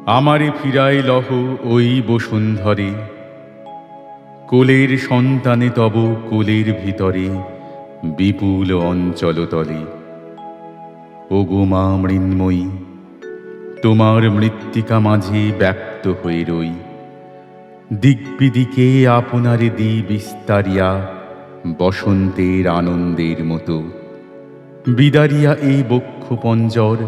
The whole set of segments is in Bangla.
আমারে ফিরায় লহ ওই বসুন্ধরে, কোলের সন্তানে তব কোলের ভিতরে বিপুল অঞ্চলতলে। ওগো মা মৃন্ময়ী, তোমার মৃত্তিকা মাঝে ব্যক্ত হয়ে রই। দিকবিদিকে আপনারে দি বিস্তারিয়া, বসন্তের আনন্দের মতো। বিদারিয়া এই বক্ষ পঞ্জর,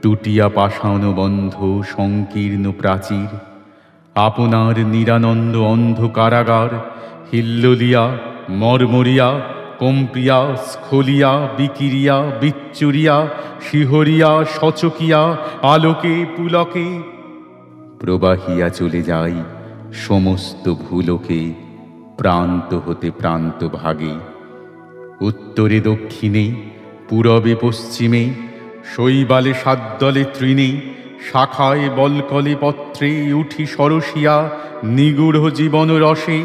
টুটিয়া পাষাণ বন্ধ সংকীর্ণ প্রাচীর। আপনার নিরানন্দ অন্ধ কারাগার, হিল্লোলিয়া মরমরিয়া কম্পিয়া স্খলিয়া বিকিরিয়া বিচ্চুরিয়া শিহরিয়া সচকিয়া আলোকে পুলকে প্রবাহিয়া চলে যায় সমস্ত ভুলোকে, প্রান্ত হতে প্রান্ত ভাগে। উত্তরে দক্ষিণে পূরবে পশ্চিমে, শৈবালে সাদ্দলে তৃণে, শাখায় বলকলে পত্রে উঠি সরসিয়া নিগূঢ় জীবন রসে।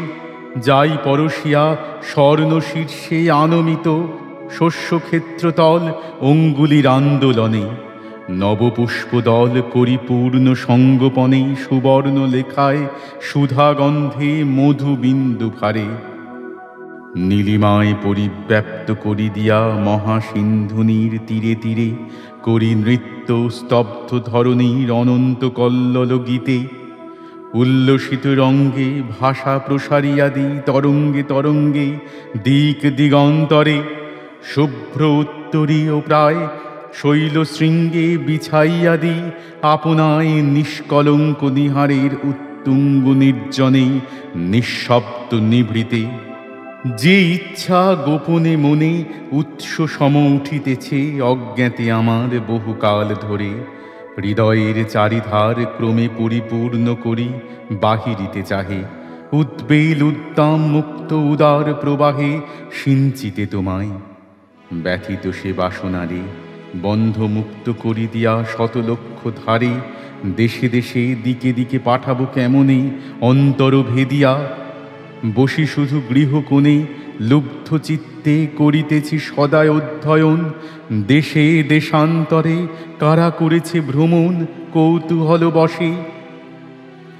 যাই পরশিয়া স্বর্ণ শীর্ষে আনমিত শস্যক্ষেত্রতল অঙ্গুলির আন্দোলনে। নবপুষ্পদল পরিপূর্ণ সঙ্গোপনে, সুবর্ণ লেখায় সুধাগন্ধে মধুবিন্দু ভারে। নীলিমায় পরিব্যাপ্ত করি দিয়া মহাসিন্ধুনীর তীরে তীরে, করি নৃত্য স্তব্ধ ধরণীর অনন্ত কল্লোল গীতে। উল্লসিত রঙ্গে ভাষা প্রসারিয়া দি তরঙ্গে তরঙ্গে দিক দিগন্তরে। শুভ্র উত্তরীয় প্রায় শৈলশৃঙ্গে বিছাইয়া দি আপনায় নিষ্কলঙ্ক নিহারের উত্তুঙ্গ নির্জনে নিঃশব্দ নিভৃতে। যে ইচ্ছা গোপনে মনে উৎস সম উঠিতেছে অজ্ঞাতে আমার বহুকাল ধরে, হৃদয়ের চারিধার ক্রমে পরিপূর্ণ করি বাহিরিতে চাহে। উদ্বেল উদ্দাম মুক্ত উদার প্রবাহে সিঞ্চিতে তোমায়। ব্যথিত সে বাসনারে বন্ধ মুক্ত করি দিয়া শতলক্ষ ধারে। দেশে দেশে দিকে দিকে পাঠাবো কেমনে অন্তর ভেদিয়া। বসি শুধু গৃহকোণে লুব্ধ চিত্তে করিতেছি সদায় অধ্যয়ন। দেশে দেশান্তরে কারা করেছে ভ্রমণ কৌতূহল বশে।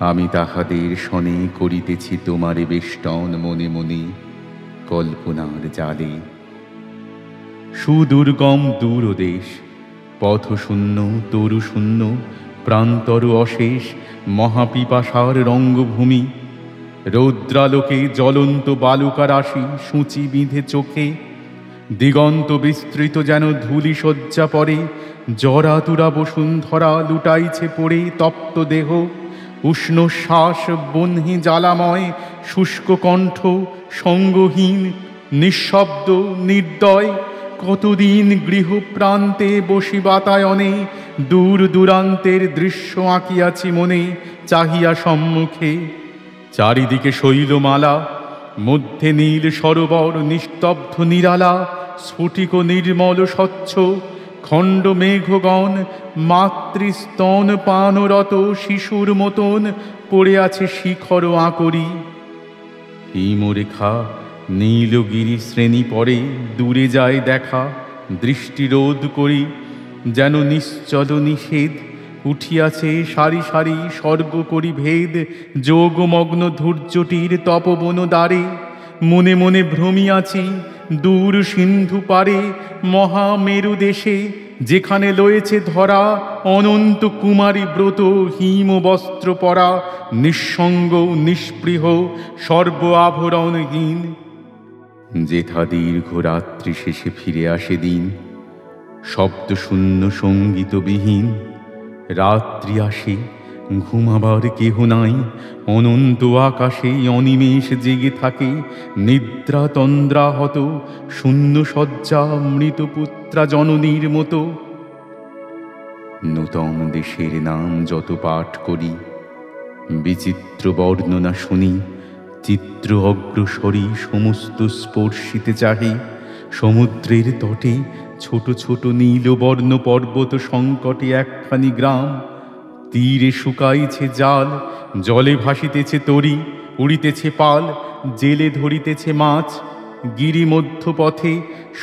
আমি তাহাদের শনে করিতেছি তোমারে বেষ্টন মনে মনে কল্পনার জালে। সুদুর্গম দূরদেশ পথশূন্য তরুশূন্য প্রান্তর অশেষ মহাপিপাসার রঙ্গভূমি। রৌদ্রালোকে জ্বলন্ত বালুকা রাশি সূচি বিঁধে চোখে। দিগন্ত বিস্তৃত যেন ধূলি শয্যা পরে, জরাতুরা বসুন্ধরা লুটাইছে পড়ে তপ্ত দেহ। উষ্ণ শ্বাস বহ্নি জ্বালাময় শুষ্ক কণ্ঠ সঙ্গহীন নিঃশব্দ নির্দয়। কতদিন গৃহপ্রান্তে বসি বাতায়নে, দূর দূরান্তের দৃশ্য আঁকিয়াছি মনে চাহিয়া সম্মুখে। চারিদিকে শৈলমালা, মধ্যে নীল সরোবর নিস্তব্ধ নিরালা। স্ফটিক নির্মল স্বচ্ছ খণ্ড মেঘগণ মাতৃস্তন পানরত শিশুর মতন পড়ে আছে শিখর আঁকড়ি। হিমরেখা নীলগিরি শ্রেণী পরে দূরে যায় দেখা, দৃষ্টিরোধ করি যেন নিশ্চল নিষেধ। উঠিয়াছে সারি সারি স্বর্গ করি ভেদ, যোগমগ্ন ধূর্যটির তপবন দ্বারে। মনে মনে ভ্রমিয়াছি দূর সিন্ধু পারে মহামেরু দেশে, যেখানে লয়েছে ধরা অনন্ত কুমারী ব্রত হিম বস্ত্র পরা নিঃসঙ্গ নিষ্পৃহ সর্ব আভরণহীন। যেথা দীর্ঘ রাত্রি শেষে ফিরে আসে দিন, শব্দ শূন্য সঙ্গীতবিহীন। রাত্রি আসে ঘুমাবার কেহ নাই, অনন্ত আকাশে অনিমেষ জেগে থাকে নিদ্রা তন্দ্রাহত শূন্য শয্যা মৃতপুত্রা জননীর মতো। নূতন দেশের নাম যত পাঠ করি, বিচিত্র বর্ণনা শুনি, চিত্র অগ্রসরী সমস্ত স্পর্শিতে চাহে। সমুদ্রের তটে ছোট ছোট নীলবর্ণ পর্বত সংকটে একখানি গ্রাম। তীরে শুকাইছে জাল, জলে ভাসিতেছে তরি, উড়িতেছে পাল, জেলে ধরিতেছে মাছ। গিরি মধ্যপথে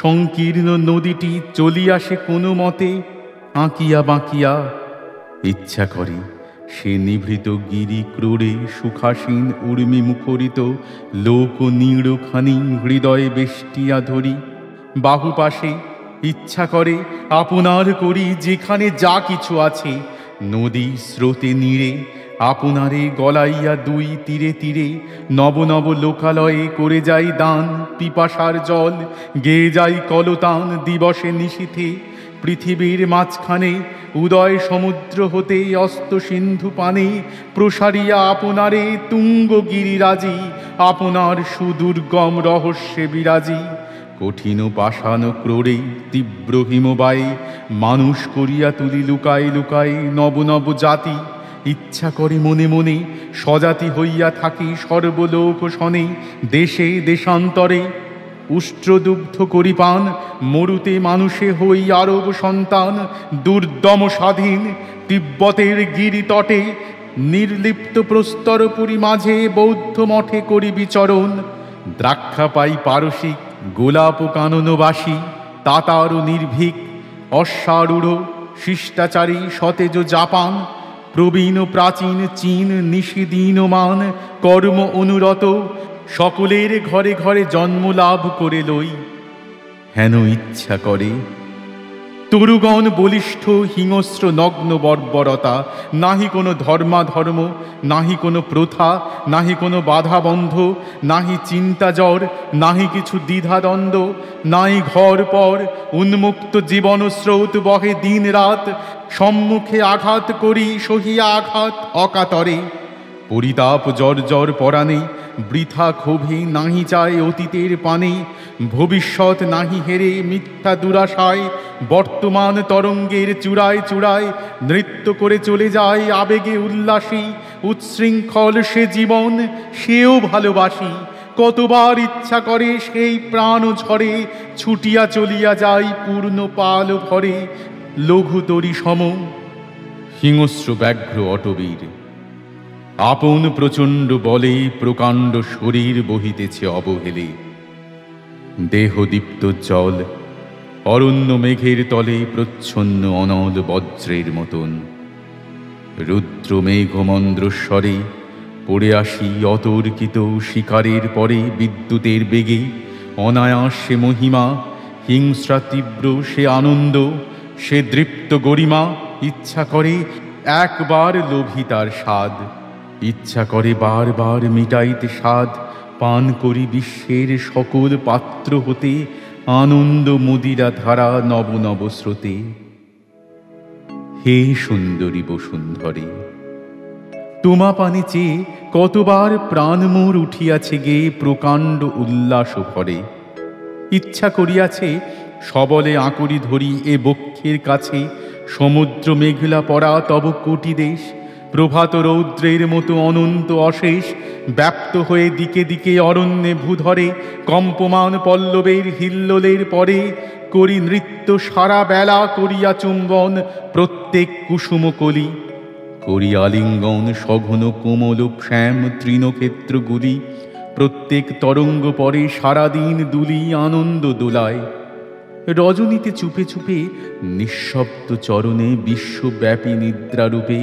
সংকীর্ণ নদীটি চলিয়াসে কোনো মতে আঁকিয়া বাঁকিয়া। ইচ্ছা করে সে নিভৃত গিরি ক্রোড়ে সুখাসীন উর্মি মুখরিত লোক নীড়খানি হৃদয়ে বেষ্টিয়া ধরি। বাহুপাশে ইচ্ছা করে আপনার করি যেখানে যা কিছু আছে। নদী স্রোতে নীড়ে আপনারে গলাইয়া দুই তীরে তীরে নব নব লোকালয়ে করে যাই দান। পিপাসার জল গেয়ে যাই কলতান দিবসে নিশীথে। পৃথিবীর মাঝখানে উদয় সমুদ্র হতে অস্ত সিন্ধু পানে প্রসারিয়া আপনারে তুঙ্গ গিরিরাজি। আপনার সুদুর্গম রহস্যে বিরাজি। কঠিন পাষাণ ক্রোড়ে তীব্র হিমবায়ে মানুষ করিয়া তুলি লুকায় লুকায় নব নব জাতি। ইচ্ছা করে মনে মনে স্বজাতি হইয়া থাকি সর্বলোক শনে দেশে দেশান্তরে। উষ্ট্রদুগ্ধ করি পান মরুতে মানুষে হই আরব সন্তান। দুর্দম স্বাধীন তিব্বতের গিরিতটে নির্লিপ্ত প্রস্তরপুরী মাঝে বৌদ্ধ মঠে করি বিচরণ। দ্রাক্ষা পাই পারসিক গোলাপ কাননবাসী তাতার নির্ভীক অশ্বারূঢ় শিষ্টাচারী সতেজ জাপান। প্রবীণ প্রাচীন চীন নিষিদিনমান কর্ম অনুরত সকলের ঘরে ঘরে জন্ম লাভ করে লই। হেন ইচ্ছা করে তরুগণ বলিষ্ঠ হিংস্র নগ্ন বর্বরতা। নাহি কোনো ধর্মাধর্ম, নাহি কোনো প্রথা, নাহি কোনো বাধাবন্ধ, নাহি চিন্তা জ্বর, নাহি কিছু দ্বিধাদ্বন্দ্ব, নাই ঘর পর। উন্মুক্ত জীবন স্রোত বহে দিন রাত। সম্মুখে আঘাত করি সহিয়া আঘাত অকাতরে। পরিতাপ জর্জর পরাণে বৃথা ক্ষোভে নাহি চায় অতীতের পানে। ভবিষ্যৎ নাহি হেরে মিথ্যা দুরাশায় বর্তমান তরঙ্গের চূড়ায় চূড়ায় নৃত্য করে চলে যায় আবেগে উল্লাসী। উচ্ছৃঙ্খল সে জীবন সেও ভালোবাসি। কতবার ইচ্ছা করে সেই প্রাণ ঝরে ছুটিয়া চলিয়া যাই পূর্ণ পাল ভরে। লঘুতরি সম হিংস্র ব্যাঘ্র অটবীর আপন প্রচণ্ড বলে প্রকাণ্ড শরীর বহিতেছে অবহেলে। দেহদীপ্ত জল অরণ্য মেঘের তলে প্রচ্ছন্ন অনল বজ্রের মতন। রুদ্র মেঘমন্দ্রস্বরে পড়ে আসি অতর্কিত শিকারের পরে বিদ্যুতের বেগে। অনায়াস সে মহিমা হিংস্রা তীব্র সে আনন্দ সে দৃপ্ত গরিমা। ইচ্ছা করে একবার লোভী তার স্বাদ। ইচ্ছা করে বারবার মিটাইতে স্বাদ। পান করি বিশ্বের সকল পাত্র হতে আনন্দ মদিরা ধারা নব নব স্রোতে। হে সুন্দরী বসুন্ধরে, তোমা পানে চেয়ে কতবার প্রাণ মোর উঠিয়াছে গে প্রকাণ্ড উল্লাস ভরে। ইচ্ছা করিয়াছে সবলে আঁকড়ি ধরি এ বক্ষের কাছে সমুদ্র মেঘলা পড়া তব কোটি দেশ। প্রভাত রৌদ্রের মতো অনন্ত অশেষ ব্যাপ্ত হয়ে দিকে দিকে অরণ্যে ভূধরে। কম্পমান পল্লবের হিল্লোলের পরে করি নৃত্য সারা বেলা করিয়া চুম্বন প্রত্যেক কুসুমকলি। করি আলিঙ্গন সঘন কোমল শ্যাম তৃণক্ষেত্রগুলি। প্রত্যেক তরঙ্গ পরে সারাদিন দুলি আনন্দ দোলায়। রজনীতে চুপে চুপে নিঃশব্দ চরণে বিশ্বব্যাপী নিদ্রারূপে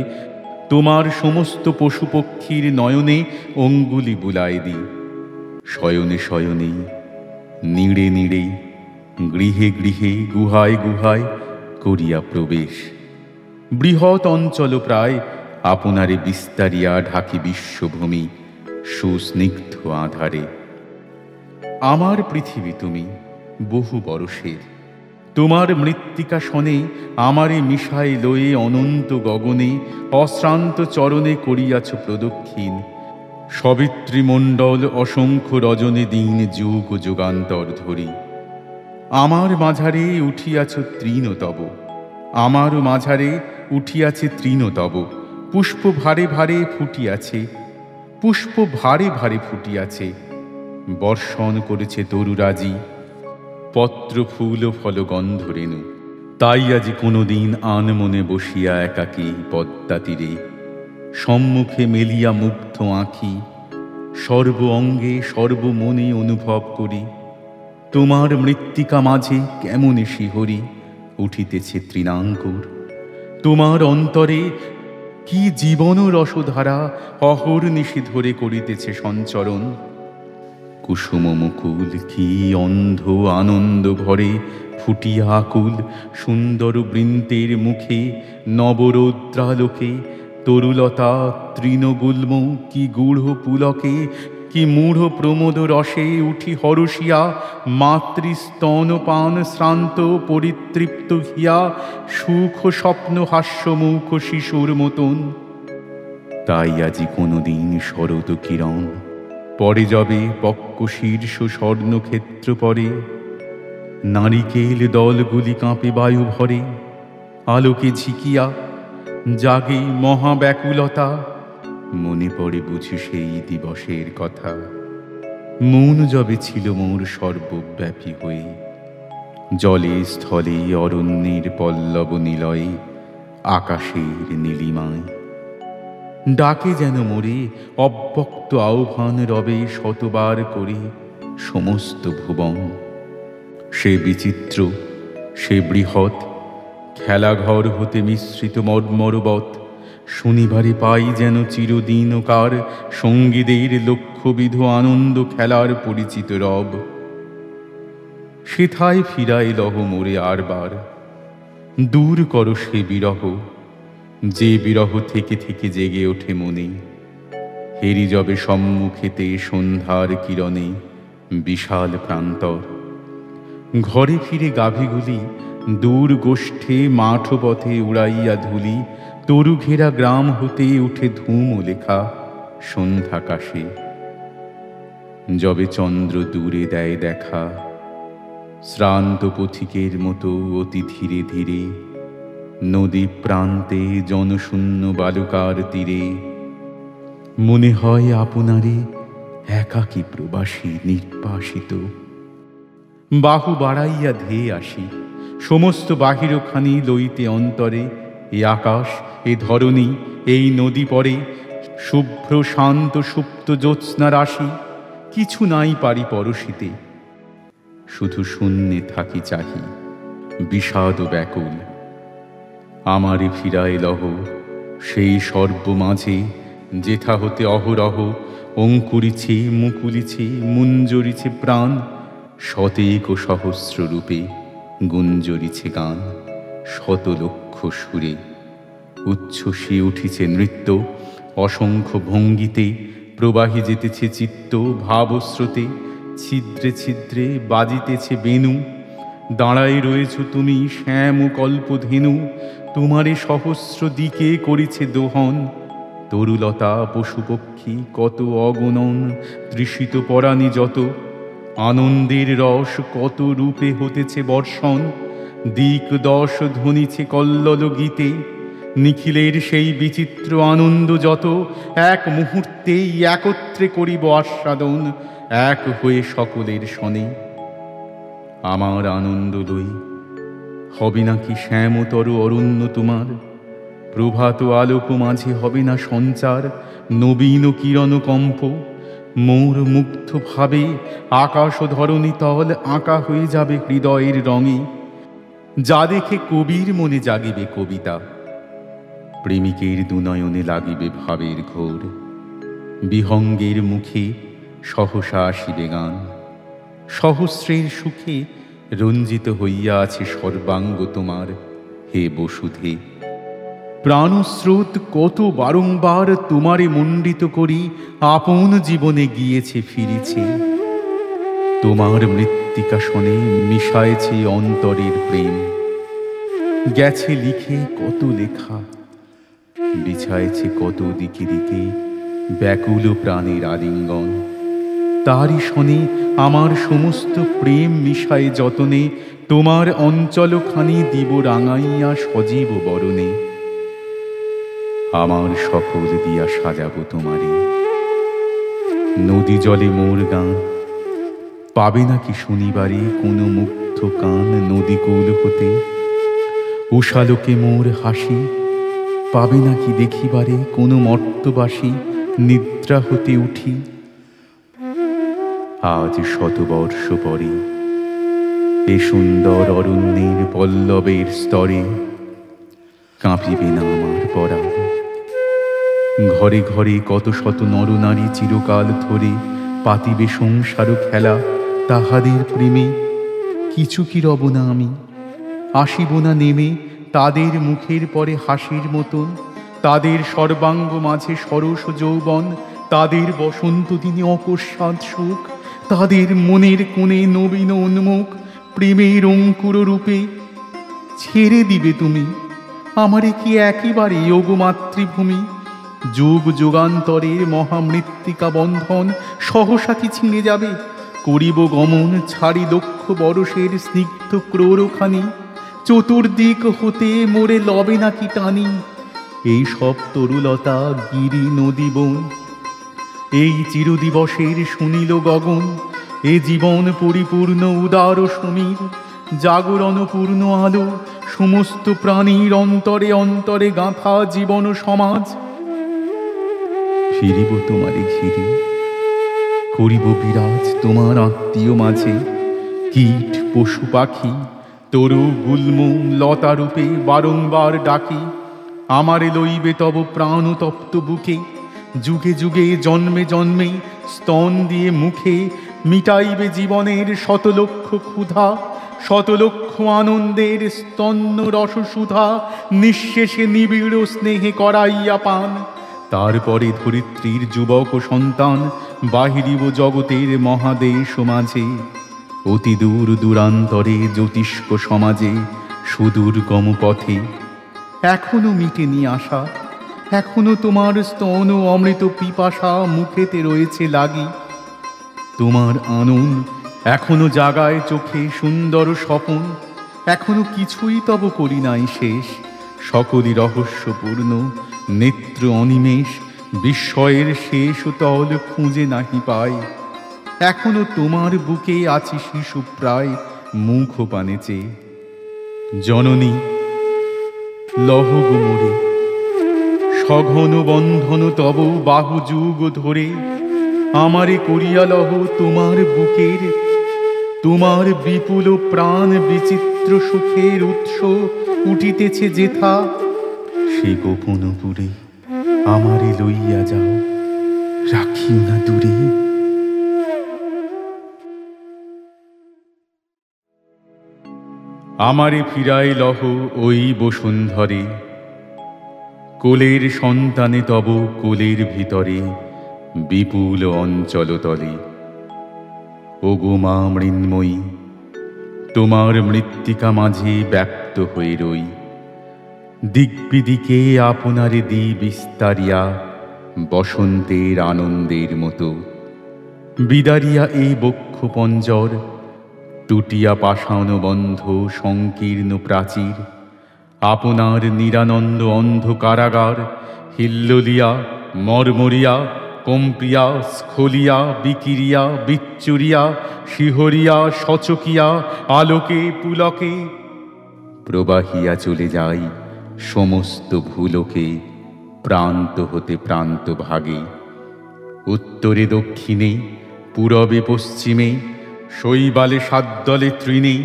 তোমার সমস্ত পশু পক্ষীর নয়নে অঙ্গুলি বুলাই দি। শয়নে শয়নে নীড়ে নীড়ে গৃহে গৃহে গুহায় গুহায় করিয়া প্রবেশ। বৃহৎ অঞ্চল প্রায় আপনারে বিস্তারিয়া ঢাকি বিশ্বভূমি সুস্নিগ্ধ আধারে। আমার পৃথিবী তুমি বহু বরষের। তোমার মৃত্তিকা শনে আমারে মিশাই লয়ে অনন্ত গগনে অশ্রান্ত চরণে করিয়াছ প্রদক্ষিণ। সবিত্রীমণ্ডল অসংখ্য রজনে দিন যুগ যুগান্তর ধরি। আমার মাঝারে উঠিয়াছ তৃণতব, আমার মাঝারে উঠিয়াছে তৃণতব। পুষ্প ভারে ভারে ফুটিয়াছে, পুষ্প ভারে ভারে ফুটিয়াছে। বর্ষণ করেছে তরুরাজি পত্র ফুল ফল গন্ধ রেণু। তাই আজি কোনোদিন আনমনে বসিয়া একাকী পদ্মা তীরে সম্মুখে মেলিয়া মুগ্ধ আঁখি সর্ব অঙ্গে সর্বমনে অনুভব করি তোমার মৃত্তিকা মাঝে কেমনে শিহরি উঠিতেছে তৃণাঙ্কুর। তোমার অন্তরে কি জীবন রসধারা অহর্নিশি ধরে করিতেছে সঞ্চরণ। কুসুম মুকুল কি অন্ধ আনন্দ ভরে ফুটিয়া আকুল, সুন্দর বৃন্তের মুখে নবরৌদ্রালোকে তরুলতা তৃণগুল্ম কি গূঢ় পুলকে, কি মূঢ় প্রমোদ রসে উঠি হরষিয়া, মাতৃস্তনপান শ্রান্ত পরিতৃপ্ত হিয়া, সুখ স্বপ্ন হাস্যমুখ শিশুর মতন। তাই আজি কোনদিন শরৎ কিরণ পরে যাবে বক্ষ শীর্ষ স্বর্ণক্ষেত্র পরে, নারিকেল দলগুলি কাঁপে বায়ু ভরে, আলোকে ঝিকিয়া জাগে মহাব্যাকুলতা। মনে পড়ে বুঝি সেই দিবসের কথা, মন যবে ছিল মোর সর্বব্যাপী হয়ে, জলে স্থলে অরণ্যের পল্লব নিলয়ে, আকাশের নীলিমায়। ডাকে যেন মোরে অব্যক্ত আহ্বান রবে শতবার করে সমস্ত ভুবন। সে বিচিত্র, সে বৃহৎ খেলাঘর হতে মিশ্রিত মর্মরবৎ, শনিবারে পাই যেন চিরদিনকার সঙ্গীদের লক্ষ্যবিধ আনন্দ খেলার পরিচিত রব। সেথায় ফিরাই লহ মোরে আরবার, দূর করো সে বিরহ, যে বিরহ থেকে থেকে জেগে ওঠে মনে। হেরি যবে সম্মুখেতে সন্ধ্যার কিরণে বিশাল প্রান্তর, ঘরে ফিরে গাভীগুলি দূর গোষ্ঠে মাঠ পথে উড়াইয়া ধুলি, তরু ঘেরা গ্রাম হতে উঠে ধূম লেখা সন্ধ্যাকাশে। যবে চন্দ্র দূরে দেয় দেখা, শ্রান্ত পথিকের মতো অতি ধীরে ধীরে, নদী প্রান্তে জনশূন্য বালুকার তীরে, মনে হয় আপনারে একাকী প্রবাসী নির্বাসিত। বাহু বাড়াইয়া ধেয়ে আসি, সমস্ত বাহিরখানি লইতে অন্তরে, এ আকাশ, এ ধরণী, এই নদী পরে, শুভ্র শান্ত সুপ্ত জ্যোৎস্না রাশি, কিছু নাই পারি পরশিতে। শুধু শূন্যে থাকি চাহি বিষাদ ব্যাকুল। আমারে ফিরায় লহ সেই সর্বমাঝে, যেথা হতে অহরহ অঙ্কুরিছে মুকুলিছে মুঞ্জরিছে প্রাণ, শতেক সহস্র রূপে গুঞ্জরিছে গান, শত লক্ষ সুরে উচ্ছ্বসিয়ে উঠিছে নৃত্য। অসংখ্য ভঙ্গিতে প্রবাহী যেতেছে চিত্ত ভাবস্রোতে, ছিদ্রে ছিদ্রে বাজিতেছে বেণু। দাঁড়ায় রয়েছ তুমি শ্যাম কল্পধেনু, তোমারে সহস্র দিকে করিছে দোহন। তরুলতা পশুপক্ষী কত অগণন, তৃষিত পরাণী যত, আনন্দের রস কত রূপে হতেছে বর্ষণ। দিক দশ ধ্বনিছে কল্লোল গীতে, নিখিলের সেই বিচিত্র আনন্দ যত, এক মুহূর্তেই একত্রে করিব আস্বাদন, এক হয়ে সকলের শনে। আমার আনন্দ লই হবে নাকি শ্যামতর অরণ্য তোমার, প্রভাত আলোক মাঝে হবে না সঞ্চার নবীন কিরণ কম্প। মোর মুগ্ধ ভাবে আকাশ ধরণী তল আঁকা হয়ে যাবে হৃদয়ের রঙে, যা দেখে কবির মনে জাগিবে কবিতা, প্রেমিকের দুনয়নে লাগিবে ভাবের ঘোর। বিহঙ্গের মুখে সহসা আসিবে গান, সহস্রের সুখে রঞ্জিত হইয়া আছে সর্বাঙ্গ তোমার, হে বসুধে। প্রাণস্রোত কত বারংবার তোমারে মণ্ডিত করি আপন জীবনে গিয়েছে ফিরেছে, তোমার মৃত্তিকা শনে মিশায়েছে অন্তরের প্রেম। গেছে লিখে কত লেখা, বিছায়েছে কত দিকে দিকে ব্যাকুল প্রাণের আলিঙ্গন। তারই শনে আমার সমস্ত প্রেম মিশায় যতনে, তোমার অঞ্চলখানি দিব রাঙাইয়া সজীব বরণে। আমার সকল দিয়া সাজাবো তোমারে, নদী জলে মোর গান পাবে নাকি শনিবারে কোনো মুগ্ধ কান নদীকূল হতে। উষালোকে মোর হাসি পাবে নাকি দেখিবারে কোনো মর্তবাসী নিদ্রা হতে উঠি। আজ শতবর্ষ পরে এ সুন্দর অরণ্যের পল্লবের স্তরে কাঁপিবে না আমার পরাণ, ঘরে ঘরে কত শত নরনারী চিরকাল ধরে পাতিবে সংসার খেলা তাহাদের প্রেমে। কিছু কি রব না আমি, আসিব না নেমে তাদের মুখের পরে হাসির মতন, তাদের সর্বাঙ্গ মাঝে সরস যৌবন, তাদের বসন্ত দিনে অকস্মাৎ সুখ, তাদের মনের কোণে নবীন উন্মুখ প্রেমের অঙ্কুর রূপে। ছেড়ে দিবে তুমি আমারে কি একেবারে ওগো মাতৃভূমি? যুগ যুগান্তরের মহামৃত্তিকা বন্ধন সহসা কি ছিঁড়ে যাবে? করিব গমন ছাড়ি লক্ষ বরষের স্নিগ্ধ ক্রোরখানি, চতুর্দিক হতে মোরে লবে নাকি টানি। এই সব তরুলতা গিরি নদী বন, এই চিরদিবসের শুনিল গগন, এ জীবন পরিপূর্ণ উদার সমীর, জাগরণ পূর্ণ আলো সমস্ত প্রাণীর অন্তরে অন্তরে গাঁথা জীবন সমাজ। ফিরিব তোমারে ঘিরে, করিব বিরাজ তোমার আত্মীয় মাঝে, কীট পশু পাখি তরু গুল্ম লতা রূপে বারংবার ডাকি। আমারে লইবে তব প্রাণতপ্ত বুকে, যুগে যুগে জন্মে জন্মে স্তন দিয়ে মুখে মিটাইবে জীবনের শতলক্ষ ক্ষুধা, শতলক্ষ আনন্দের স্তন্য রসসুধা, নিঃশেষে নিবিড় স্নেহে করাইয়া পান। তারপরে ধরিত্রীর যুবক সন্তান বাহিরিব জগতের মহাদেশ মাঝে, অতি দূর দূরান্তরে জ্যোতিষ্ক সমাজে সুদূর্গম পথে। এখনো মিটেনি আশা, এখনো তোমার স্তন অমৃত পিপাসা মুখেতে রয়েছে লাগি। তোমার আনন এখনো জাগায় চোখে সুন্দর স্বপন, এখনো কিছুই তব করি নাই শেষ। সকলই রহস্যপূর্ণ নেত্র অনিমেষ, বিস্ময়ের শেষ তল খুঁজে নাহি পাই। এখনো তোমার বুকে আছি শিশু প্রায় মুখ পানে চেয়ে। জননী লহ গো মোরে, সঘন বন্ধন তব বাহু যুগ ধরে, আমারে করিয়া লহ তোমার বুকের, তোমার বিপুল প্রাণ বিচিত্র সুখের উৎস উঠিতেছে যেথা। সে গোপনপুরে আমারে লইয়া যাও, রাখিও না দূরে। আমারে ফিরাই লহ ওই বসুন্ধরে, কোলের সন্তানে তব কোলের ভিতরে বিপুল অঞ্চলতলে। ওগো মা মৃন্ময়ী, তোমার মৃত্তিকা মাঝে ব্যক্ত হয়ে রই। দিকবিদিকে আপনারে দি বিস্তারিয়া বসন্তের আনন্দের মতো। বিদারিয়া এই বক্ষ পঞ্জর, টুটিয়া পাষাণ বন্ধ সংকীর্ণ প্রাচীর, আপনার নিরানন্দ অন্ধ কারাগার হিল্লোলিয়া মরমরিয়া কম্পিয়া স্খলিয়া বিকিরিয়া বিচ্চুরিয়া শিহরিয়া সচকিয়া আলোকে পুলকে প্রবাহিয়া চলে যাই সমস্ত ভুলোকে, প্রান্ত হতে প্রান্ত ভাগে। উত্তরে দক্ষিণে পূরবে পশ্চিমে, শৈবালে সাদ্দলে তৃণে,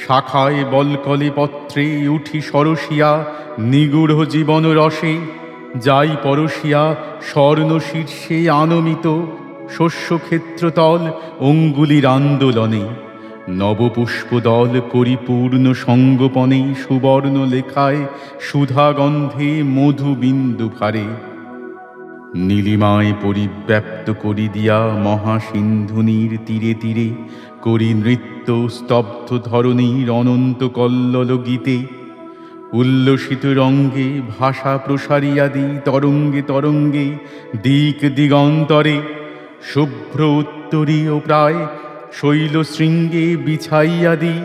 শাখায় বলকলে পত্রে উঠি সরসিয়া নিগূঢ় জীবন রসে। যাই পরশিয়া স্বর্ণ শীর্ষে আনমিত শস্যক্ষেত্রতল অঙ্গুলির আন্দোলনে। নবপুষ্পদল করিপূর্ণ সঙ্গোপনে সুবর্ণ লেখায় সুধাগন্ধে মধুবিন্দু ভারে। নীলিমায় পরিব্যাপ্ত করি দিয়া মহাসিন্ধুনীর তীরে তীরে করি নৃত্য স্তব্ধ ধরণীর অনন্ত কল্লোল গীতে। উল্লসিত রঙ্গে ভাষা প্রসারিয়া দিই তরঙ্গে তরঙ্গে দিক দিগন্তরে। শুভ্র উত্তরীয় প্রায় শৈল শৃঙ্গে বিছাইয়া দিই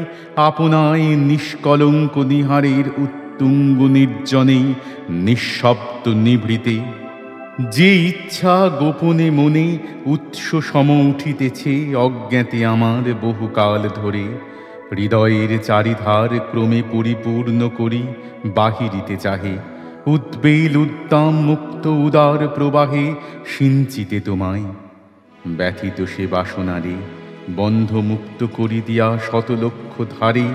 আপনায় নিষ্কলঙ্ক নিহারের উত্তুঙ্গ নির্জনে নিঃশব্দ নিভৃতে। যে ইচ্ছা গোপনে মনে উৎস সম উঠিতেছে অজ্ঞাতে আমার বহুকাল ধরে, হৃদয়ের চারিধার ক্রমে পরিপূর্ণ করি বাহিরিতে চাহে। উদ্বেল উদ্দাম মুক্ত উদার প্রবাহে সিঞ্চিতে তোমায়। ব্যথিত সে বাসনারে বন্ধ মুক্ত করি দিয়া শতলক্ষ ধারে।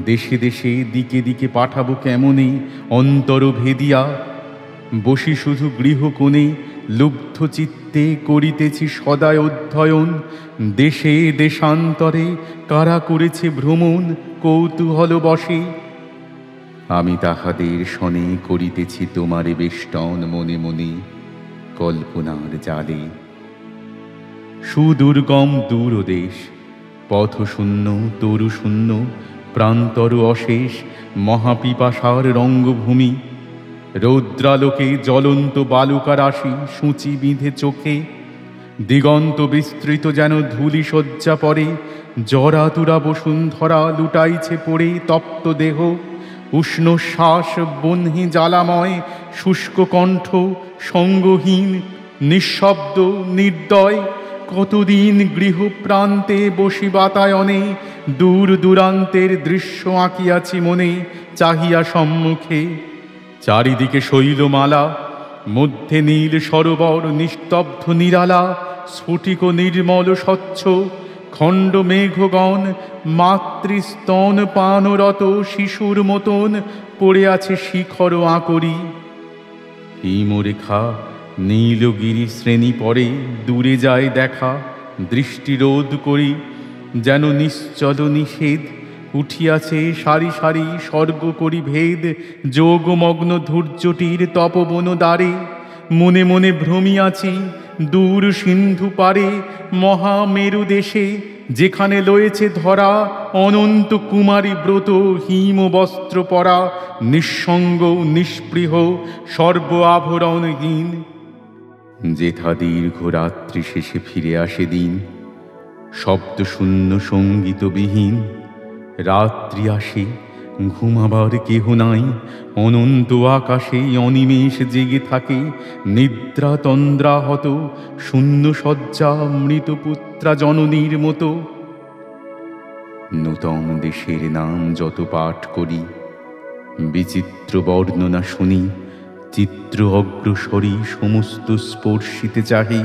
দেশে দেশে দিকে দিকে পাঠাবো কেমনে অন্তর ভেদিয়া। বসি শুধু গৃহকোণে লুব্ধ চিত্তে করিতেছি সদায় অধ্যয়ন। দেশে দেশান্তরে কারা করেছে ভ্রমণ কৌতূহল বশে। আমি তাহাদের শনে করিতেছি তোমারে বেষ্টন মনে মনে কল্পনার জালে। সুদুর্গম দূরদেশ, পথশূন্য তরুশূন্য, প্রান্তর অশেষ মহাপিপাসার রঙ্গভূমি। রৌদ্রালোকে জ্বলন্ত বালুকারাশি সূচি বিঁধে চোখে। দিগন্ত বিস্তৃত যেন ধূলি শয্যা পরে। জরাতুরা বসুন্ধরা লুটাইছে পড়ে তপ্ত দেহ। উষ্ণ শ্বাস বহ্নি জ্বালাময়, শুষ্ক কণ্ঠ সঙ্গহীন, নিঃশব্দ নির্দয়। কতদিন গৃহপ্রান্তে বসি বাতায়নে, দূর দূরান্তের দৃশ্য আঁকিয়াছি মনে চাহিয়া সম্মুখে। চারিদিকে শৈলমালা, মধ্যে নীল সরোবর নিস্তব্ধ নিরালা। স্ফটিক নির্মল স্বচ্ছ খণ্ড মেঘগণ, মাতৃস্তন পানরত শিশুর মতন পড়ে আছে শিখর আঁকড়ি। হিমরেখা নীলগিরি শ্রেণী পরে দূরে যায় দেখা। দৃষ্টিরোধ করি যেন নিশ্চল নিষেধ। উঠিয়াছে সারি সারি স্বর্গ করি ভেদ। যোগমগ্ন ধৈর্যটির তপবন দ্বারে মনে মনে ভ্রমিয়াছি দূর সিন্ধু পারে। মহামেরু দেশে যেখানে লয়েছে ধরা অনন্ত কুমারী ব্রত হিম বস্ত্র পরা। নিঃসঙ্গ নিষ্পৃহ সর্ব আভরণহীন। যেথা দীর্ঘ রাত্রি শেষে ফিরে আসে দিন, শব্দ শূন্য সঙ্গীতবিহীন। রাত্রি আসে ঘুমাবার কেহ নাই, অনন্ত আকাশে অনিমেষ জেগে থাকে। নিদ্রা তন্দ্রাহত শূন্য শয্যা মৃতপুত্রা জননীর মতো। নূতন দেশের নাম যত পাঠ করি, বিচিত্র বর্ণনা শুনি। চিত্র অগ্রসরী সমস্ত স্পর্শিতে চাহে।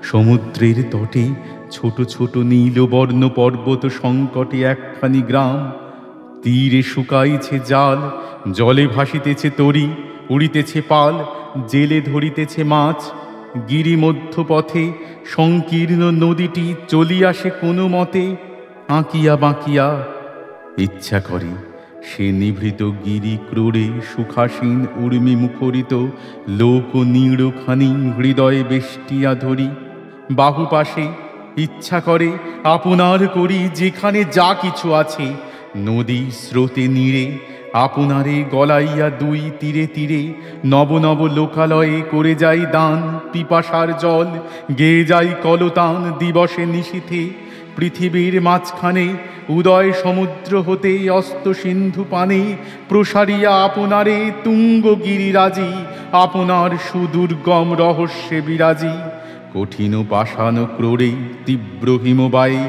সমুদ্রের তটে ছোট ছোট নীলবর্ণ পর্বত সংকটে একখানি গ্রাম। তীরে শুকাইছে জাল, জলে ভাসিতেছে তরী, উড়িতেছে পাল, জেলে ধরিতেছে মাছ। গিরি মধ্যপথে সংকীর্ণ নদীটি চলিয়াসে কোনো মতে আঁকিয়া বাঁকিয়া। ইচ্ছা করে সে নিভৃত গিরি ক্রোড়ে সুখাসীন উর্মি মুখরিত লোক নীড়খানি হৃদয়ে বেষ্টিয়া ধরি। বাহুপাশে ইচ্ছা করে আপনার করি যেখানে যা কিছু আছে। নদী স্রোতে নীড়ে আপনারে গলাইয়া দুই তীরে তীরে। নব নব লোকালয়ে করে যাই দান পিপাসার জল। গেয়ে যাই কলতান দিবসে নিশীথে। পৃথিবীর মাঝখানে উদয় সমুদ্র হতে অস্ত সিন্ধু পানে প্রসারিয়া আপনারে তুঙ্গ গিরিরাজি। আপনার সুদুর্গম রহস্যে বিরাজি। কঠিন পাষাণ ক্রোড়ে তীব্র হিমবায়ে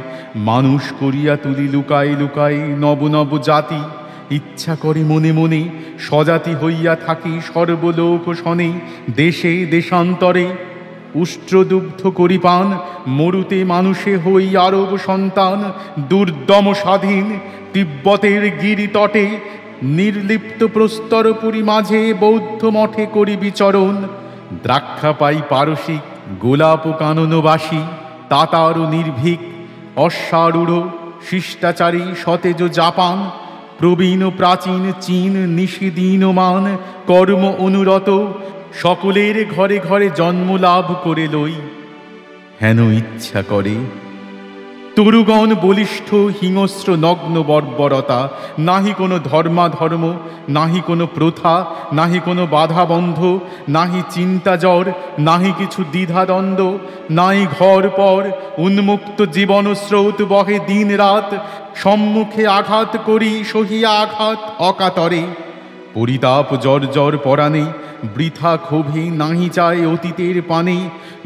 মানুষ করিয়া তুলি লুকায় লুকায় নব নব জাতি। ইচ্ছা করে মনে মনে স্বজাতি হইয়া থাকি সর্বলোক শনে দেশে দেশান্তরে। উষ্ট্রদুগ্ধ করি পান মরুতে মানুষে হই আরব সন্তান। দুর্দম স্বাধীন তিব্বতের গিরিতটে নির্লিপ্ত প্রস্তরপুরী মাঝে বৌদ্ধ মঠে করি বিচরণ। দ্রাক্ষা পাই পারসিক গোলাপ কাননবাসী তাতার নির্ভীক। অশ্বারূঢ় শিষ্টাচারী সতেজ জাপান। প্রবীণ প্রাচীন চীন নিষিদিনমান কর্ম অনুরত। সকলের ঘরে ঘরে জন্ম লাভ করে লই। হেন ইচ্ছা করে তরুগণ বলিষ্ঠ হিংস্র নগ্ন বর্বরতা। নাহি কোনো ধর্মাধর্ম, নাহি কোনো প্রথা, নাহি কোনো বাধাবন্ধ, নাহি চিন্তা জ্বর, নাহি কিছু দ্বিধাদ্বন্দ্ব। নাই ঘর পর, উন্মুক্ত জীবন স্রোত বহে দিন রাত। সম্মুখে আঘাত করি সহিয়া আঘাত অকাতরে। পরিতাপ জর্জর পরাণে বৃথা ক্ষোভে নাহি চায় অতীতের পানে।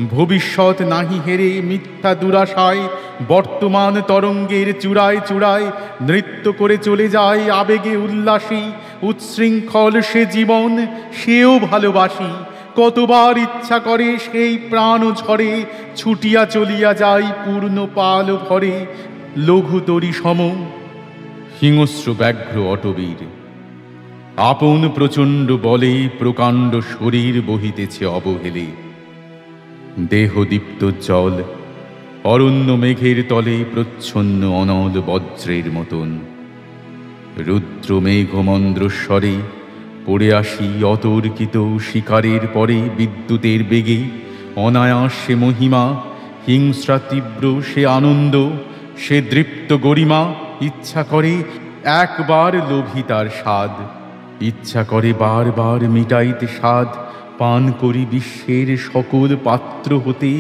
ভবিষ্যৎ নাহি হেরে মিথ্যা দুরাশায় বর্তমান তরঙ্গের চূড়ায় চূড়ায় নৃত্য করে চলে যায় আবেগে উল্লাসী। উচ্ছৃঙ্খল সে জীবন সেও ভালোবাসি। কতবার ইচ্ছা করে সেই প্রাণ ঝরে ছুটিয়া চলিয়া যায় পূর্ণ পাল ভরে। লঘুতরী সম হিংস্র ব্যাঘ্র অটবীর। আপন প্রচণ্ড বলে প্রকাণ্ড শরীর বহিতেছে অবহেলে। দেহদীপ্ত জল অরণ্য মেঘের তলে প্রচ্ছন্ন অনল বজ্রের মতন। রুদ্র মেঘমন্দ্রস্বরে পড়ে আসি অতর্কিত শিকারের পরে বিদ্যুতের বেগে। অনায়াসে মহিমা, হিংস্রা তীব্র সে আনন্দ, সে দৃপ্ত গরিমা। ইচ্ছা করে একবার লোভী তার স্বাদ, ইচ্ছা করে বারবার মিটাইতে স্বাদ। পান করি বিশ্বের সকল পাত্র হতে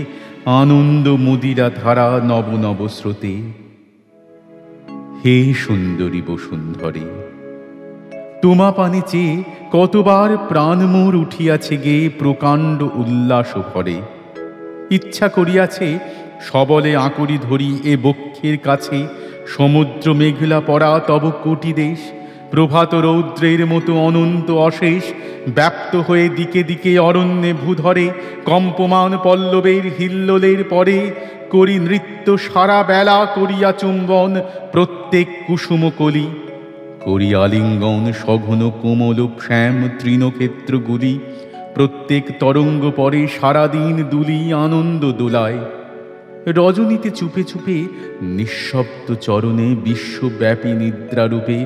আনন্দ মদিরা ধারা নব নব স্রোতে। হে সুন্দরী বসুন্ধরে, তোমা পানে চেয়ে কতবার প্রাণ মোর উঠিয়াছে গে প্রকাণ্ড উল্লাস ভরে। ইচ্ছা করিয়াছে সবলে আঁকড়ি ধরি এ বক্ষের কাছে সমুদ্র মেঘলা পড়া তব কোটি দেশ। প্রভাত রৌদ্রের মতো অনন্ত অশেষ ব্যাপ্ত হয়ে দিকে দিকে অরণ্যে ভূধরে। কম্পমান পল্লবের হিল্লোলের পরে করি নৃত্য সারা বেলা, করিয়া চুম্বন প্রত্যেক কুসুমকলি, করি আলিঙ্গন সঘন কোমল শ্যাম তৃণক্ষেত্রগুলি। প্রত্যেক তরঙ্গ পরে সারাদিন দুলি আনন্দ দোলায়। রজনীতে চুপে চুপে নিঃশব্দ চরণে বিশ্বব্যাপী নিদ্রারূপে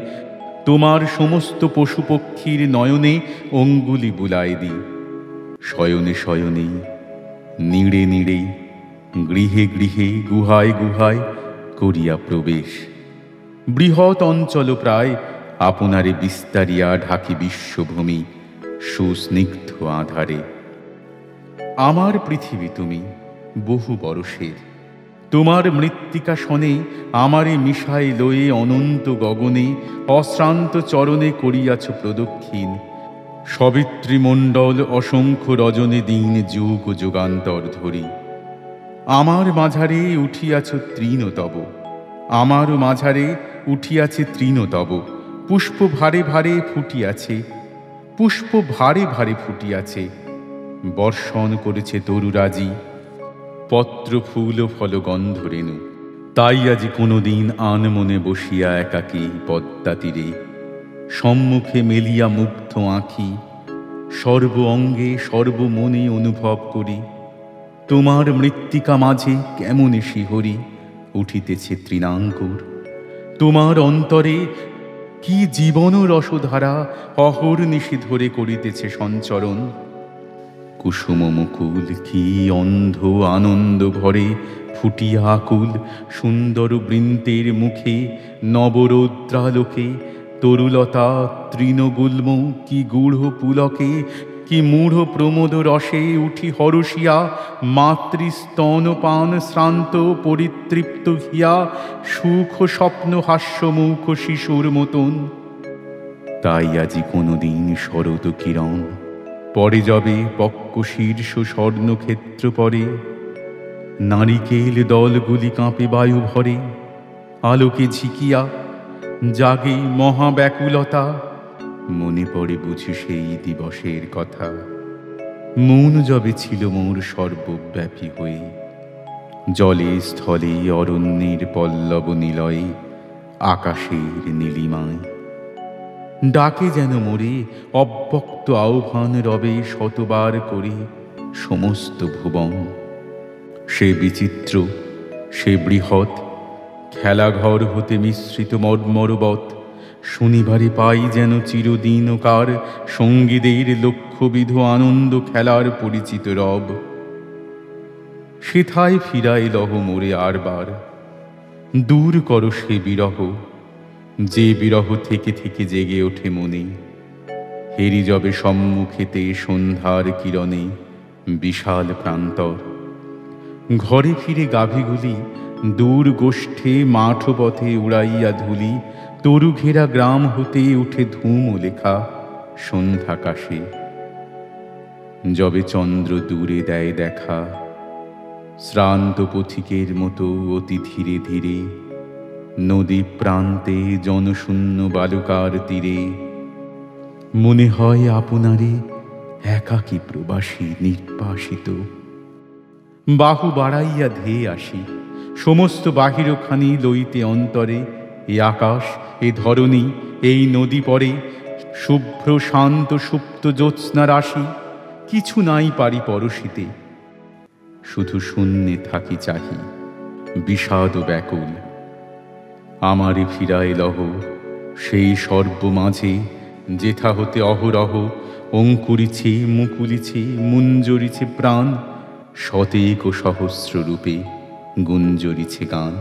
তোমার সমস্ত পশু পক্ষীর নয়নে অঙ্গুলি বুলাই দি। শয়নে শয়নে, নীড়ে নীড়ে, গৃহে গৃহে, গুহায় গুহায় করিয়া প্রবেশ। বৃহৎ অঞ্চল প্রায় আপনারে বিস্তারিয়া ঢাকি বিশ্বভূমি সুস্নিগ্ধ আধারে। আমার পৃথিবী তুমি বহু বরষের, তোমার মৃত্তিকা শনে আমারে মিশাই লয়ে অনন্ত গগনে। অশ্রান্ত চরণে করিয়াছ প্রদক্ষিণ সবিত্রীমণ্ডল অসংখ্য রজনে দিন যুগ যুগান্তর ধরি। আমার মাঝারে উঠিয়াছ তৃণতব, আমার মাঝারে উঠিয়াছে তৃণতব। পুষ্প ভারে ভারে ফুটিয়াছে, পুষ্প ভারে ভারে ফুটিয়াছে। বর্ষণ করেছে তরুরাজি, পত্র ফুল ফল গন্ধ রেণু। তাই আজি কোনোদিন আনমনে বসিয়া একাকী পদ্মা তীরে সম্মুখে মেলিয়া মুগ্ধ আঁখি সর্ব অঙ্গে সর্বমনে অনুভব করি তোমার মৃত্তিকা মাঝে কেমনে শিহরি উঠিতেছে তৃণাঙ্কুর। তোমার অন্তরে কি জীবন রসধারা অহর্নিশি ধরে করিতেছে সঞ্চরণ। কুসুম মুকুল কি অন্ধ আনন্দ ভরে ফুটিয়া আকুল সুন্দর বৃন্তের মুখে নবরৌদ্রালোকে। তরুলতা তৃণগুল্ম কি গূঢ় পুলকে, কি মূঢ় প্রমোদ রসে উঠি হরষিয়া। মাতৃস্তনপান শ্রান্ত পরিতৃপ্ত হিয়া সুখ স্বপ্ন হাস্যমুখ শিশুর মতন। তাই আজি কোনোদিন শরৎ কিরণ পরে যাবে পক্ক শীর্ষ স্বর্ণক্ষেত্র পরে। নারিকেল দলগুলি কাঁপে বায়ু ভরে, আলোকে ঝিকিয়া জাগে মহাব্যাকুলতা। মনে পড়ে বুঝি সেই দিবসের কথা, মন যবে ছিল মোর সর্বব্যাপী হয়ে। জলে স্থলে অরণ্যের পল্লব নিলয়ে, আকাশের নীলিমায় ডাকে যেন মোরে অব্যক্ত আহ্বান রবে শতবার করে সমস্ত ভুবন। সে বিচিত্র, সে বৃহৎ খেলাঘর হতে মিশ্রিত মর্মরবৎ শনিবারে পাই যেন চিরদিনকার সঙ্গীদের লক্ষ্যবিধ আনন্দ খেলার পরিচিত রব। সেথায় ফিরাই লহ মোরে আরবার, দূর কর সে বিরহ, যে বিরহ থেকে থেকে জেগে ওঠে মনে। হেরি যবে সম্মুখেতে সন্ধ্যার কিরণে বিশাল প্রান্তর। ঘরে ফিরে গাভীগুলি দূর গোষ্ঠে মাঠ পথে উড়াইয়া ধুলি। তরু ঘেরা গ্রাম হতে উঠে ধূম লেখা সন্ধ্যাকাশে। যবে চন্দ্র দূরে দেয় দেখা, শ্রান্ত পথিকের মতো অতি ধীরে ধীরে নদী প্রান্তে জনশূন্য বালুকার তীরে। মনে হয় আপনারে একাকী প্রবাসী নির্বাসিত। বাহু বাড়াইয়া ধেয়ে আসি সমস্ত বাহিরখানি লইতে অন্তরে। এ আকাশ, এ ধরণী, এই নদী পরে শুভ্র শান্ত সুপ্ত জ্যোৎস্না রাশি। কিছু নাই পারি পরশিতে, শুধু শূন্যে থাকি চাহি, বিষাদ ব্যাকুল। আমারে ফিরায় লহ সেই সর্ব মাঝে, যেথা হতে অহরহ অঙ্কুরিছে মুকুলিছে মুঞ্জরিছে প্রাণ, শতেক সহস্র রূপে গুঞ্জরিছে গান,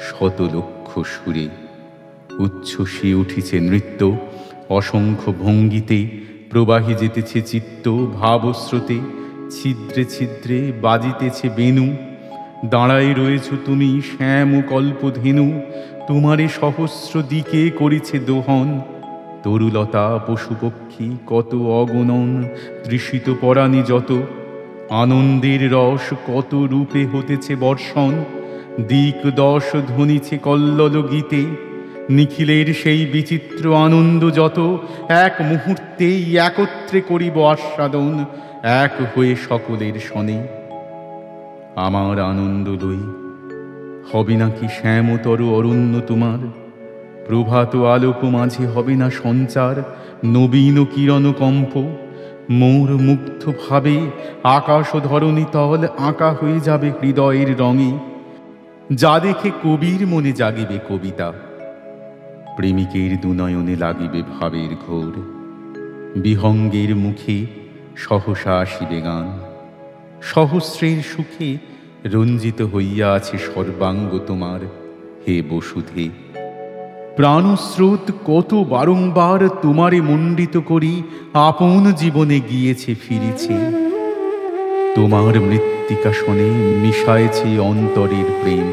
শত লক্ষ সুরে উচ্ছ্বসিয়ে উঠিছে নৃত্য। অসংখ্য ভঙ্গিতে প্রবাহী যেতেছে চিত্ত ভাবস্রোতে, ছিদ্রে ছিদ্রে বাজিতেছে বেণু। দাঁড়াই রয়েছ তুমি শ্যাম কল্পধেনু, তোমারে সহস্র দিকে করিছে দোহন। তরুলতা পশুপক্ষী কত অগণন, তৃষিত পরাণী যত, আনন্দের রস কত রূপে হতেছে বর্ষণ। দিক দশ ধ্বনিছে কল্লোল গীতে, নিখিলের সেই বিচিত্র আনন্দ যত, এক মুহূর্তেই একত্রে করিব আস্বাদন, এক হয়ে সকলের শনে। আমার আনন্দ লই হবে নাকি শ্যামতর অরণ্য তোমার, প্রভাত আলোক মাঝে হবে না সঞ্চার নবীন কিরণ কম্প। মোর মুগ্ধ ভাবে আকাশ ধরণী তল আঁকা হয়ে যাবে হৃদয়ের রঙে, যা দেখে কবির মনে জাগিবে কবিতা, প্রেমিকের দুনয়নে লাগিবে ভাবের ঘোর। বিহঙ্গের মুখে সহসা আসিবে গান, সহস্রের সুখে রঞ্জিত হইয়া আছে সর্বাঙ্গ তোমার, হে বসুধে। প্রাণস্রোত কত বারংবার তোমারে মণ্ডিত করি আপন জীবনে গিয়েছে ফিরেছে, তোমার মৃত্তিকা শনে মিশায়েছে অন্তরের প্রেম।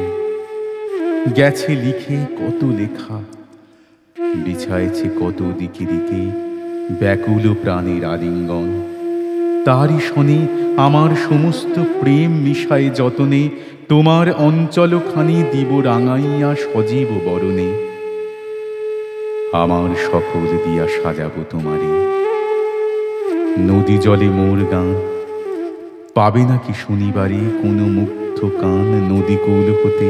গেছে লিখে কত লেখা, বিছায়েছে কত দিকে দিকে ব্যাকুল প্রাণের আলিঙ্গন, তারই শনে আমার সমস্ত প্রেম মিশায় যতনে, তোমার অঞ্চলখানি দিব রাঙাইয়া সজীব বরণে। আমার সকল দিয়া সাজাবো তোমারে, নদী জলে মোর গান পাবে নাকি শনিবারে কোনো মুগ্ধ কান নদীকূল হতে।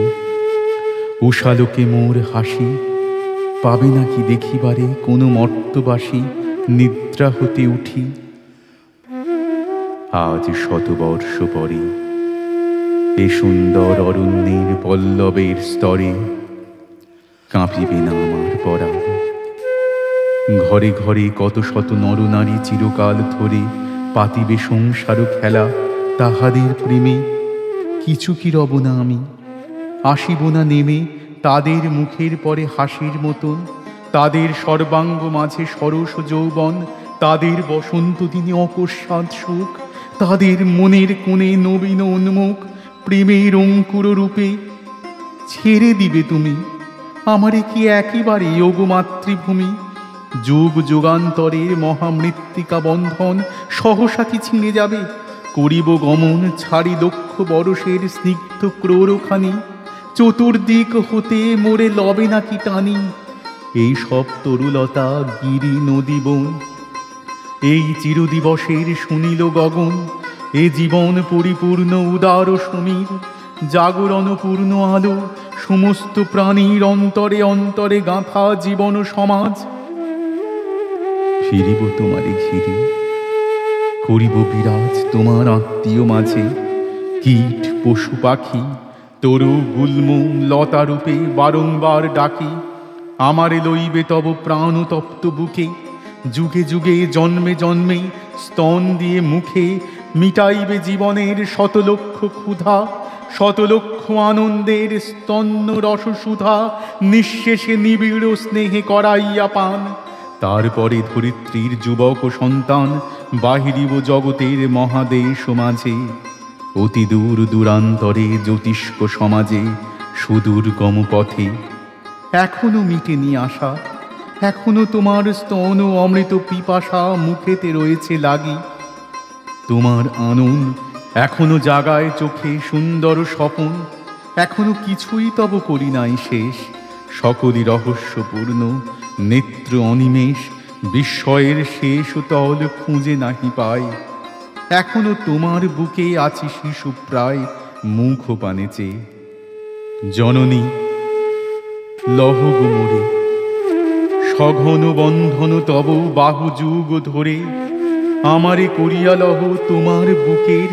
উষালোকে মোর হাসি পাবে নাকি দেখিবারে কোনো মর্তবাসী নিদ্রা হতে উঠি। আজ শতবর্ষ পরে এ সুন্দর অরণ্যের পল্লবের স্তরে কাঁপিবে না আমার পরাণ। ঘরে ঘরে কত শত নরনারী চিরকাল ধরে পাতিবে সংসার খেলা তাহাদের প্রেমে। কিছু কি রব না আমি, আসিব না নেমে তাদের মুখের পরে হাসির মতন, তাদের সর্বাঙ্গ মাঝে সরস যৌবন, তাদের বসন্ত দিনে অকস্মাৎ সুখ, তাদের মনের কোণে নবীন উন্মুখ প্রেমের অঙ্কুর রূপে। ছেড়ে দিবে তুমি আমারে কি একেবারে যোগ মাতৃভূমি, যুগ যুগান্তরের মহামৃত্তিকা বন্ধন সহসা কি ছিঁড়ে যাবে? করিব গমন ছাড়ি লক্ষ বরষের স্নিগ্ধ ক্রোরখানি, চতুর্দিক হতে মোরে লবে নাকি টানি। এই সব তরুলতা গিরি নদী বন, এই চিরদিবসের শুনিল গগন, এ জীবন পরিপূর্ণ উদার সমীর, জাগরণ পূর্ণ আলো সমস্ত প্রাণীর অন্তরে অন্তরে গাঁথা জীবন সমাজ। ফিরিব তোমারে ঘিরে, করিব বিরাজ তোমার আত্মীয় মাঝে, কীট পশু পাখি তরু গুল্ম লতারূপে বারংবার ডাকি। আমারে লইবে তব প্রাণতপ্ত বুকে, যুগে যুগে জন্মে জন্মে স্তন দিয়ে মুখে মিটাইবে জীবনের শতলক্ষ ক্ষুধা, শতলক্ষ আনন্দের স্তন্য রসসুধা, নিঃশেষে নিবিড় স্নেহে করাইয়া পান। তারপরে ধরিত্রীর যুবক সন্তান বাহিরিব জগতের মহাদেশ মাঝে, অতি দূর দূরান্তরে জ্যোতিষ্ক সমাজে সুদূর্গম পথে। এখনো মিটেনি আশা, এখনো তোমার স্তন অমৃত পিপাসা মুখেতে রয়েছে লাগি। তোমার আনন এখনো জাগায় চোখে সুন্দর স্বপন, এখনো কিছুই তব করি নাই শেষ। সকলই রহস্যপূর্ণ নেত্র অনিমেষ, বিস্ময়ের শেষ তল খুঁজে নাহি পাই। এখনো তোমার বুকে আছি শিশু প্রায় মুখ পানে চেয়ে। জননী লহ গো মোরে, সঘন বন্ধন তব বাহু যুগ ধরে, আমারে করিয়া লহ তোমার বুকের,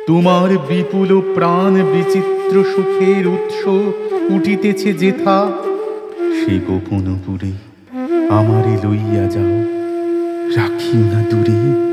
তোমার বিপুল প্রাণ বিচিত্র সুখের উৎস উঠিতেছে যেথা, সে গোপনপুরে আমারে লইয়া যাও, রাখিও না দূরে।